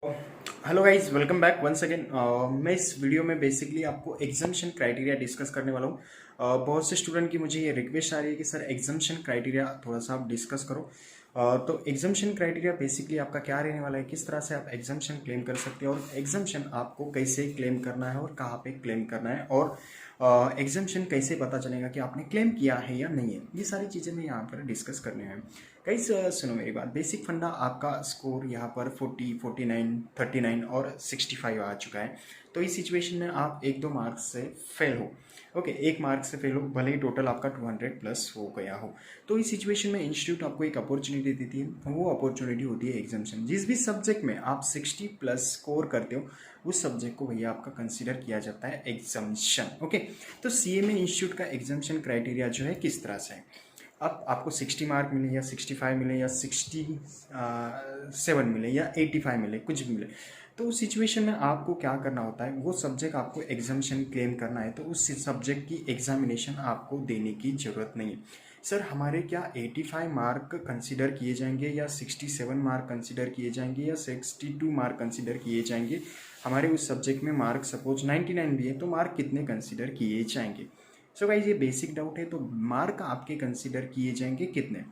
Hello guys, welcome back once again. मैं इस video में बेसिकली आपको एग्जामिशन क्राइटेरिया डिस्कस करने वाला हूँ। बहुत से स्टूडेंट की मुझे ये रिक्वेस्ट आ रही है कि सर एग्जामिशन क्राइटेरिया थोड़ा सा आप डिस्कस करो। तो एग्जामिशन क्राइटेरिया बेसिकली आपका क्या रहने वाला है, किस तरह से आप एग्जामिशन क्लेम कर सकते हैं और एग्जामिशन आपको कैसे क्लेम करना है और कहाँ पे क्लेम करना है और एग्जामिशन कैसे पता चलेगा कि आपने क्लेम किया है या नहीं है। ये सारी चीज़ें मैं यहाँ पर डिस्कस करने हैं। गाइस सुनो मेरी बात, बेसिक फंडा आपका स्कोर यहाँ पर 40, 49, 39 और 65 आ चुका है। तो इस सिचुएशन में आप एक दो मार्क्स से फेल हो। ओके, एक मार्क से फेल हो, भले ही टोटल आपका 200 प्लस हो गया हो। तो इस सिचुएशन में इंस्टीट्यूट आपको एक अपॉर्चुनिटी देती है। वो अपॉर्चुनिटी होती है एग्जामिशन। जिस भी सब्जेक्ट में आप 60 प्लस स्कोर करते हो उस सब्जेक्ट को भैया आपका कंसीडर किया जाता है एग्जामिशन। ओके, तो सीए में इंस्टीट्यूट का एग्जामिशन क्राइटेरिया जो है किस तरह से है। अब आपको 60 मार्क मिले या 65 मिले या 67 मिले या 85 मिले, कुछ भी मिले, तो उस सिचुएशन में आपको क्या करना होता है, वो सब्जेक्ट आपको एग्जामिशन क्लेम करना है तो उस सब्जेक्ट की एग्जामिनेशन आपको देने की ज़रूरत नहीं है। सर हमारे क्या 85 मार्क कंसीडर किए जाएंगे या 67 मार्क कंसीडर किए जाएंगे या 62 मार्क कंसीडर किए जाएंगे, हमारे उस सब्जेक्ट में मार्क सपोज 99 भी है तो मार्क कितने कंसीडर किए जाएंगे। सो गाइज ये बेसिक डाउट है। तो मार्क आपके कंसीडर किए जाएंगे कितने।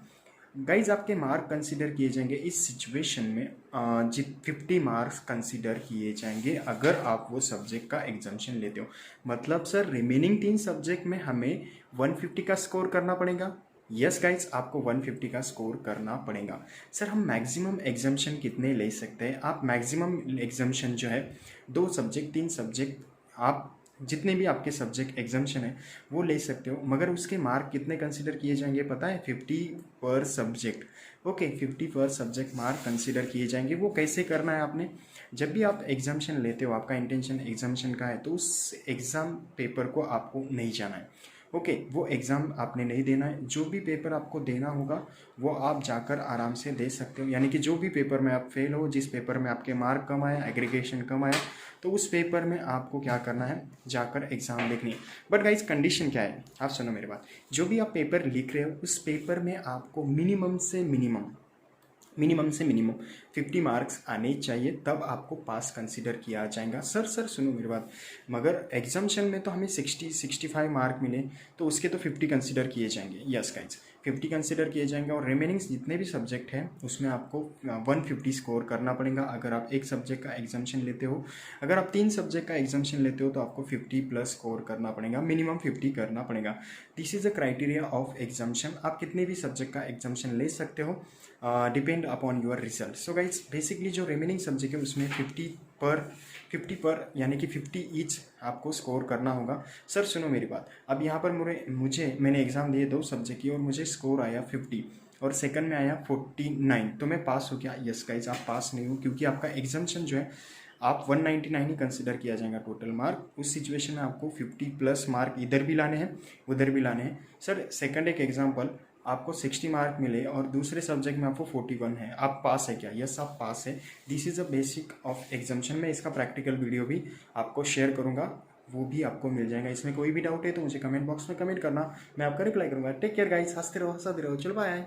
गाइज आपके मार्क कंसीडर किए जाएंगे इस सिचुएशन में 50 मार्क्स कंसीडर किए जाएंगे अगर आप वो सब्जेक्ट का एग्जामिशन लेते हो। मतलब सर रिमेनिंग 3 सब्जेक्ट में हमें 150 का स्कोर करना पड़ेगा। यस गाइज, आपको 150 का स्कोर करना पड़ेगा। सर हम मैक्सिमम एग्जामिशन कितने ले सकते हैं। आप मैक्सिमम एग्जामिशन जो है 2 सब्जेक्ट 3 सब्जेक्ट, आप जितने भी आपके सब्जेक्ट एग्जामिशन है वो ले सकते हो, मगर उसके मार्क कितने कंसीडर किए जाएंगे पता है, 50 पर सब्जेक्ट। ओके, 50 पर सब्जेक्ट मार्क कंसीडर किए जाएंगे। वो कैसे करना है आपने, जब भी आप एग्जामिशन लेते हो आपका इंटेंशन एग्जामिशन का है तो उस एग्ज़ाम पेपर को आपको नहीं जाना है। ओके, वो एग्ज़ाम आपने नहीं देना है। जो भी पेपर आपको देना होगा वो आप जाकर आराम से दे सकते हो। यानी कि जो भी पेपर में आप फेल हो, जिस पेपर में आपके मार्क कम आया, एग्रीगेशन कम आया, तो उस पेपर में आपको क्या करना है, जाकर एग्ज़ाम लिखनी है। बट गाइज कंडीशन क्या है, आप सुनो मेरी बात। जो भी आप पेपर लिख रहे हो उस पेपर में आपको मिनिमम से मिनिमम 50 मार्क्स आने चाहिए, तब आपको पास कंसीडर किया जाएगा। सर सुनो मेरी बात, मगर एग्जामिशन में तो हमें 65 मार्क मिले तो उसके तो 50 कंसीडर किए जाएंगे। यस गाइज, 50 कंसीडर किए जाएंगे और रिमेनिंग जितने भी सब्जेक्ट हैं उसमें आपको 150 स्कोर करना पड़ेगा। अगर आप एक सब्जेक्ट का एग्जामिशन लेते हो, अगर आप 3 सब्जेक्ट का एग्जामिशन लेते हो तो आपको 50 प्लस स्कोर करना पड़ेगा, मिनिमम 50 करना पड़ेगा। This is a criteria of examination. आप कितने भी सब्जेक्ट का एग्जामिशन ले सकते हो, depend upon your result. So guys basically जो रिमेनिंग सब्जेक्ट है उसमें 50 पर यानी कि 50 ईच आपको स्कोर करना होगा। सर सुनो मेरी बात, अब यहाँ पर मैंने एग्ज़ाम दिए 2 सब्जेक्ट की और मुझे स्कोर आया 50 और सेकंड में आया 49, तो मैं पास हो गया। यस गाइज, आप पास नहीं हो क्योंकि आपका एग्जामिशन जो है आप 199 ही कंसिडर किया जाएगा टोटल मार्क। उस सिचुएशन में आपको 50 प्लस मार्क इधर भी लाने हैं उधर भी लाने हैं। सर सेकंड एक एग्जांपल, आपको 60 मार्क मिले और दूसरे सब्जेक्ट में आपको 41 है, आप पास है क्या। यस आप पास है। This is a basic of examination. मैं इसका प्रैक्टिकल वीडियो भी आपको शेयर करूंगा, वो भी आपको मिल जाएगा। इसमें कोई भी डाउट है तो मुझे कमेंट बॉक्स में कमेंट करना, मैं आपका रिप्लाई करूंगा। टेक केयर गाइस, हंसते रहो हंसाते रहो, चलो बाय।